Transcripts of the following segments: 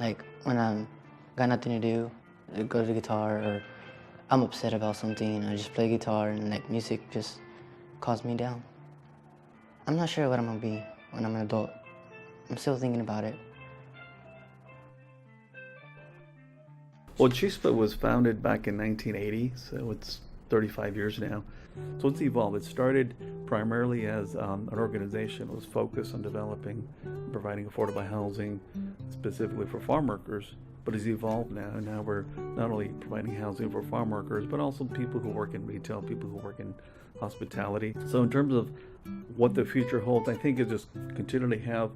Like when I'm got nothing to do, I go to the guitar, or I'm upset about something, I just play guitar, and like music just calms me down. I'm not sure what I'm gonna be when I'm an adult. I'm still thinking about it. Well, CHISPA was founded back in 1980, so it's 35 years now. So it's evolved. It started primarily as an organization that was focused on developing and providing affordable housing specifically for farm workers, but it's evolved now. And now we're not only providing housing for farm workers, but also people who work in retail, people who work in hospitality. So in terms of what the future holds, I think is just continually have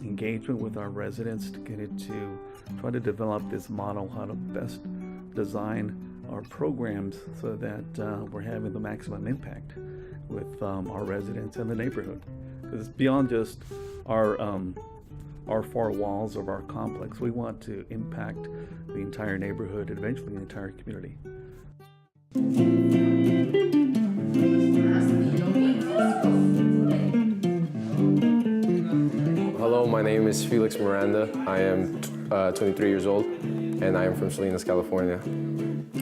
engagement with our residents to get it to try to develop this model how to best design our programs so that we're having the maximum impact with our residents and the neighborhood. Because it's beyond just our four walls of our complex. We want to impact the entire neighborhood and eventually the entire community. Hello, my name is Felix Miranda. I am 23 years old, and I am from Salinas, California.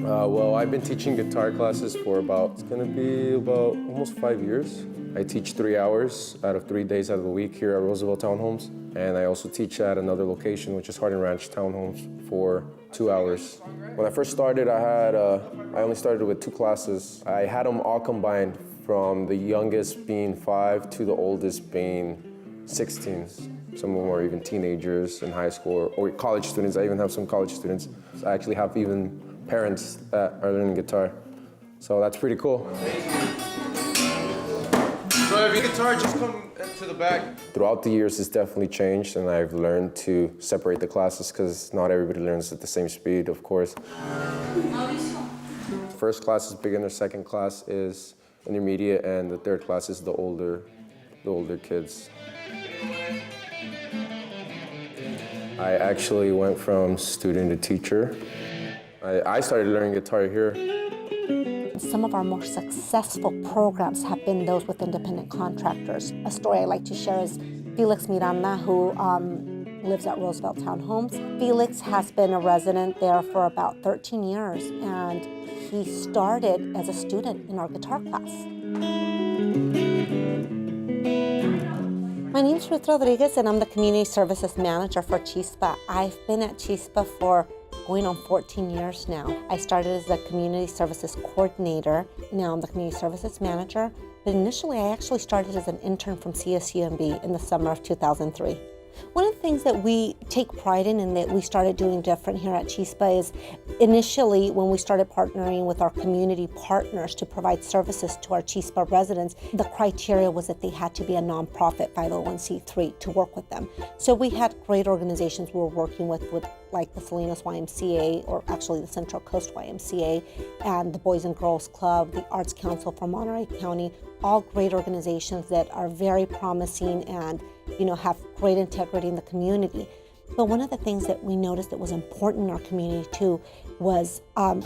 Well, I've been teaching guitar classes for it's gonna be about almost 5 years. I teach 3 hours out of 3 days out of the week here at Roosevelt Townhomes, and I also teach at another location, which is Hardin Ranch Townhomes, for 2 hours. When I first started, I only started with 2 classes. I had them all combined, from the youngest being 5 to the oldest being 16. Some of them are even teenagers in high school or college students. I even have some college students. I actually have even parents that are learning guitar. So that's pretty cool. So if your guitar, just come to the back. Throughout the years, it's definitely changed, and I've learned to separate the classes because not everybody learns at the same speed, of course. First class is beginner, second class is intermediate, and the third class is the older kids. I actually went from student to teacher. I started learning guitar here. Some of our more successful programs have been those with independent contractors. A story I like to share is Felix Miranda, who lives at Roosevelt Townhomes. Felix has been a resident there for about 13 years, and he started as a student in our guitar class. My name is Ruth Rodriguez, and I'm the Community Services Manager for CHISPA. I've been at CHISPA for going on 14 years now. I started as the Community Services Coordinator. Now I'm the Community Services Manager. But initially, I actually started as an intern from CSUMB in the summer of 2003. One of the things that we take pride in and that we started doing different here at CHISPA is initially when we started partnering with our community partners to provide services to our CHISPA residents, the criteria was that they had to be a nonprofit 501c3 to work with them. So we had great organizations we were working with like the Salinas YMCA, or actually the Central Coast YMCA, and the Boys and Girls Club, the Arts Council for Monterey County, all great organizations that are very promising and have great integrity in the community. But one of the things that we noticed that was important in our community too was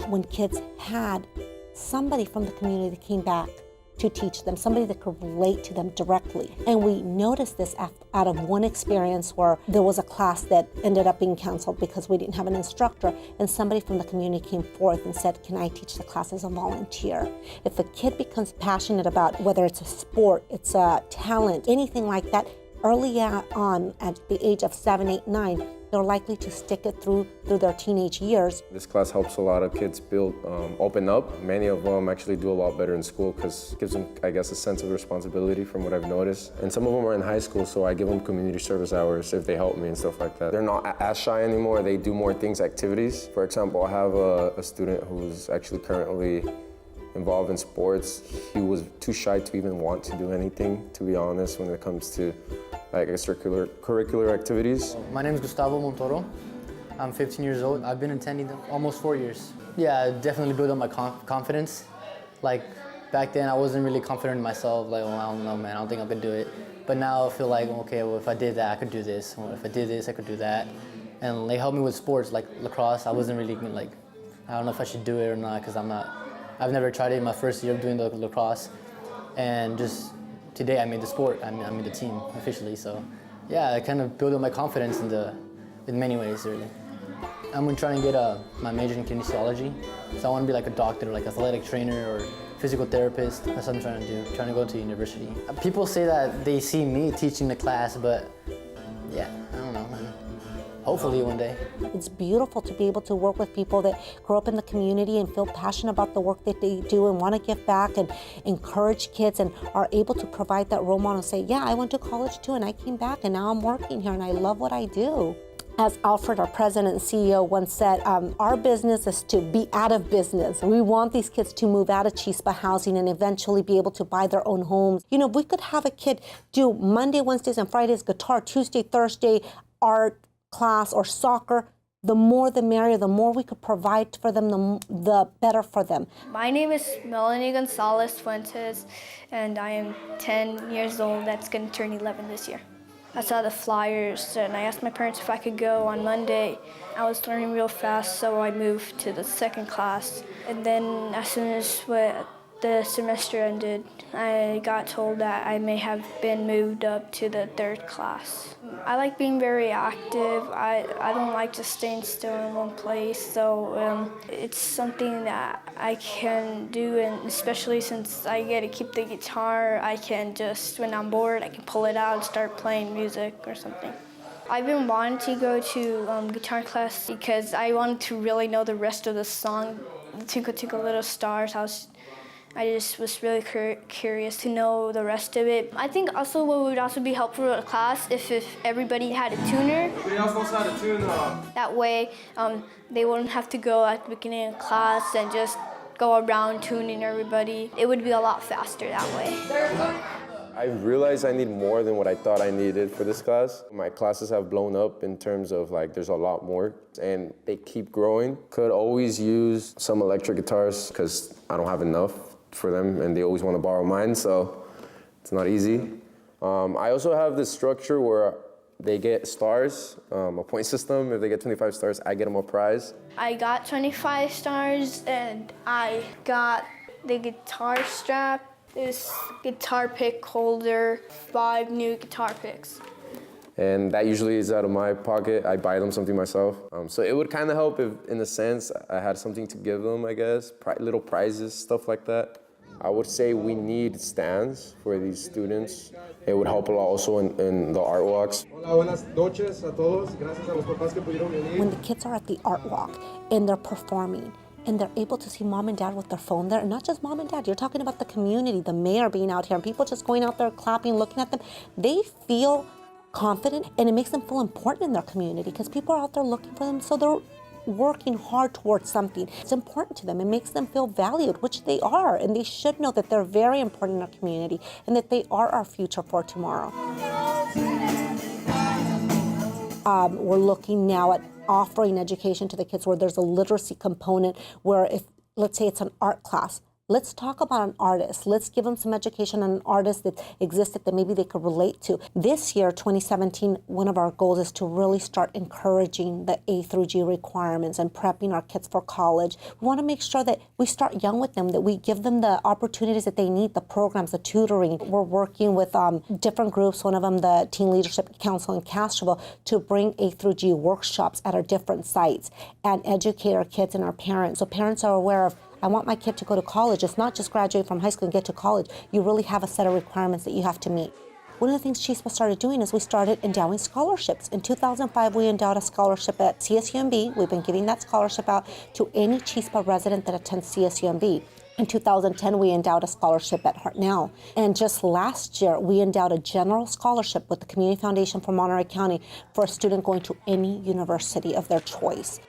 when kids had somebody from the community that came back to teach them, somebody that could relate to them directly. And we noticed this out of one experience where there was a class that ended up being canceled because we didn't have an instructor, and somebody from the community came forth and said, can I teach the class as a volunteer? If a kid becomes passionate about whether it's a sport, it's a talent, anything like that, early on at the age of 7, 8, 9, they're likely to stick it through their teenage years. This class helps a lot of kids open up. Many of them actually do a lot better in school because it gives them, I guess, a sense of responsibility from what I've noticed. And some of them are in high school, so I give them community service hours if they help me and stuff like that. They're not as shy anymore. They do more things, activities. For example, I have a student who's actually currently involved in sports. He was too shy to even want to do anything, to be honest, when it comes to extracurricular activities. My name is Gustavo Montoro. I'm 15 years old. I've been attending almost 4 years. Yeah, definitely built up my confidence. Like back then, I wasn't really confident in myself. Like, I don't know, man, I don't think I can do it. But now I feel like, okay, well, if I did that, I could do this. Or if I did this, I could do that. And they helped me with sports like lacrosse. I wasn't really like, I don't know if I should do it or not because I've never tried it in my first year of doing the lacrosse. And just today I made the sport, I made the team officially. So yeah, I kind of built up my confidence in in many ways, really. I'm trying to get my major in kinesiology, so I want to be like a doctor, like athletic trainer or physical therapist. That's what I'm trying to do, trying to go to university. People say that they see me teaching the class, but yeah, I don't know, man. Hopefully one day. It's beautiful to be able to work with people that grow up in the community and feel passionate about the work that they do and want to give back and encourage kids and are able to provide that role model and say, yeah, I went to college too and I came back and now I'm working here and I love what I do. As Alfred, our president and CEO, once said, our business is to be out of business. We want these kids to move out of CHISPA housing and eventually be able to buy their own homes. You know, we could have a kid do Monday, Wednesdays, and Fridays guitar, Tuesday, Thursday, art class or soccer. The more the merrier, the more we could provide for them, the better for them. My name is Melanie Gonzalez Fuentes, and I am 10 years old. That's going to turn 11 this year. I saw the flyers, and I asked my parents if I could go on Monday. I was learning real fast, so I moved to the second class. And then as soon as the semester ended, I got told that I may have been moved up to the third class. I like being very active. I don't like just staying still in one place, so it's something that I can do, and especially since I get to keep the guitar, I can just, when I'm bored, I can pull it out and start playing music or something. I've been wanting to go to guitar class because I wanted to really know the rest of the song, Twinkle Twinkle Little Stars. I just was really curious to know the rest of it. I think also what would also be helpful to the class if everybody had a tuner. Everybody else knows how to tune up. That way they wouldn't have to go at the beginning of class and just go around tuning everybody. It would be a lot faster that way. I realized I need more than what I thought I needed for this class. My classes have blown up in terms of like there's a lot more and they keep growing. Could always use some electric guitars because I don't have enough for them and they always want to borrow mine, so it's not easy. I also have this structure where they get stars, a point system. If they get 25 stars, I get them a prize. I got 25 stars and I got the guitar strap, this guitar pick holder, 5 new guitar picks. And that usually is out of my pocket. I buy them something myself. So it would kind of help if, in a sense, I had something to give them, I guess, little prizes, stuff like that. I would say we need stands for these students. It would help a lot also in the art walks. Hola, buenas noches a todos. Gracias a los papás que pudieron venir. When the kids are at the art walk and they're performing, and they're able to see mom and dad with their phone there, and not just mom and dad, you're talking about the community, the mayor being out here, and people just going out there clapping, looking at them, they feel confident, and it makes them feel important in their community because people are out there looking for them, so they're working hard towards something. It's important to them. It makes them feel valued, which they are, and they should know that they're very important in our community and that they are our future for tomorrow. We're looking now at offering education to the kids where there's a literacy component where if, let's say it's an art class, let's talk about an artist. Let's give them some education on an artist that existed that maybe they could relate to. This year, 2017, one of our goals is to really start encouraging the A through G requirements and prepping our kids for college. We want to make sure that we start young with them, that we give them the opportunities that they need, the programs, the tutoring. We're working with different groups, one of them the Teen Leadership Council in Castroville, to bring A through G workshops at our different sites and educate our kids and our parents. So parents are aware of, I want my kid to go to college. It's not just graduate from high school and get to college. You really have a set of requirements that you have to meet. One of the things CHISPA started doing is we started endowing scholarships. In 2005, we endowed a scholarship at CSUMB. We've been giving that scholarship out to any CHISPA resident that attends CSUMB. In 2010, we endowed a scholarship at Hartnell. And just last year, we endowed a general scholarship with the Community Foundation for Monterey County for a student going to any university of their choice.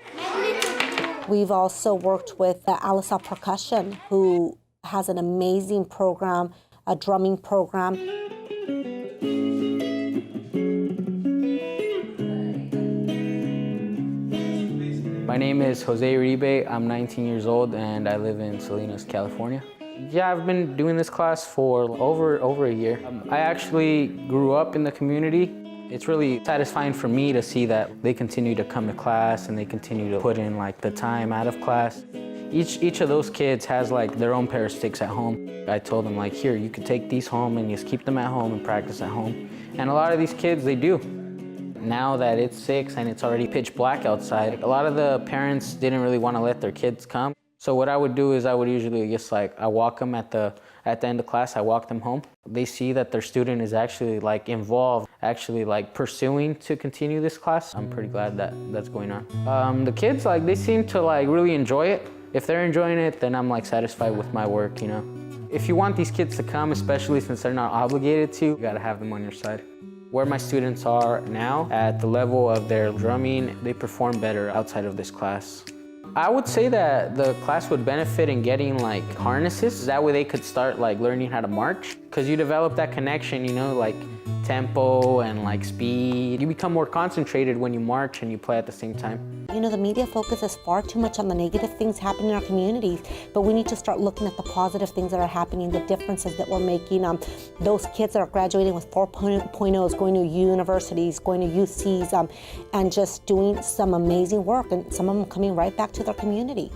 We've also worked with Alisa Percussion, who has an amazing program, a drumming program. My name is Jose Uribe. I'm 19 years old and I live in Salinas, California. Yeah, I've been doing this class for over a year. I actually grew up in the community. It's really satisfying for me to see that they continue to come to class and they continue to put in like the time out of class. Each of those kids has like their own pair of sticks at home. I told them like, here, you could take these home and just keep them at home and practice at home. And a lot of these kids, they do. Now that it's 6 and it's already pitch black outside, a lot of the parents didn't really want to let their kids come. So what I would do is I would usually just I walk them at the end of class, I walk them home. They see that their student is actually involved, actually pursuing to continue this class. I'm pretty glad that that's going on. The kids, they seem to really enjoy it. If they're enjoying it, then I'm satisfied with my work, you know. If you want these kids to come, especially since they're not obligated to, you gotta have them on your side. Where my students are now, at the level of their drumming, they perform better outside of this class. I would say that the class would benefit in getting harnesses. That way they could start learning how to march. Because you develop that connection, you know, tempo and speed. You become more concentrated when you march and you play at the same time. You know, the media focuses far too much on the negative things happening in our communities, but we need to start looking at the positive things that are happening, the differences that we're making. Those kids that are graduating with 4.0s, going to universities, going to UCs, and just doing some amazing work, and some of them coming right back to their community.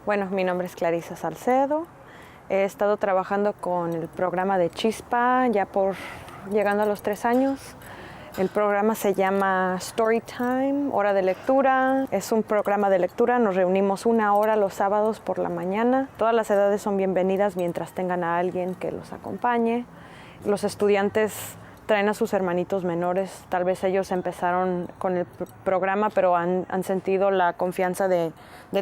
Bueno, mi nombre es Clarisa Salcedo. He estado trabajando con el programa de CHISPA ya por llegando a los 3 años. El programa se llama Storytime, hora de lectura. Es un programa de lectura, nos reunimos 1 hora los sábados por la mañana. Todas las edades son bienvenidas mientras tengan a alguien que los acompañe. Los estudiantes traen a sus hermanitos menores. Tal vez ellos empezaron con el programa, pero han sentido la confianza de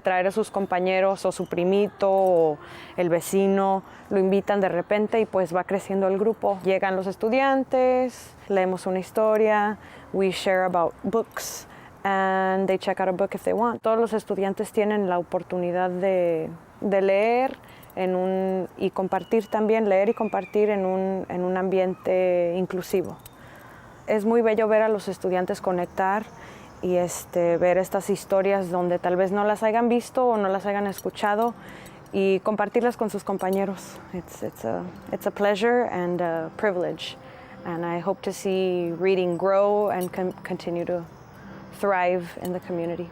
traer a sus compañeros o su primito o el vecino. Lo invitan de repente y pues va creciendo el grupo. Llegan los estudiantes, leemos una historia, we share about books and they check out a book if they want. Todos los estudiantes tienen la oportunidad de leer y compartir también, leer y compartir en un ambiente inclusivo. Es muy bello ver a los estudiantes conectar y ver estas historias donde tal vez no las hayan visto o no las hayan escuchado y compartirlas con sus compañeros. It's a pleasure and a privilege, and I hope to see reading grow and continue to thrive in the community.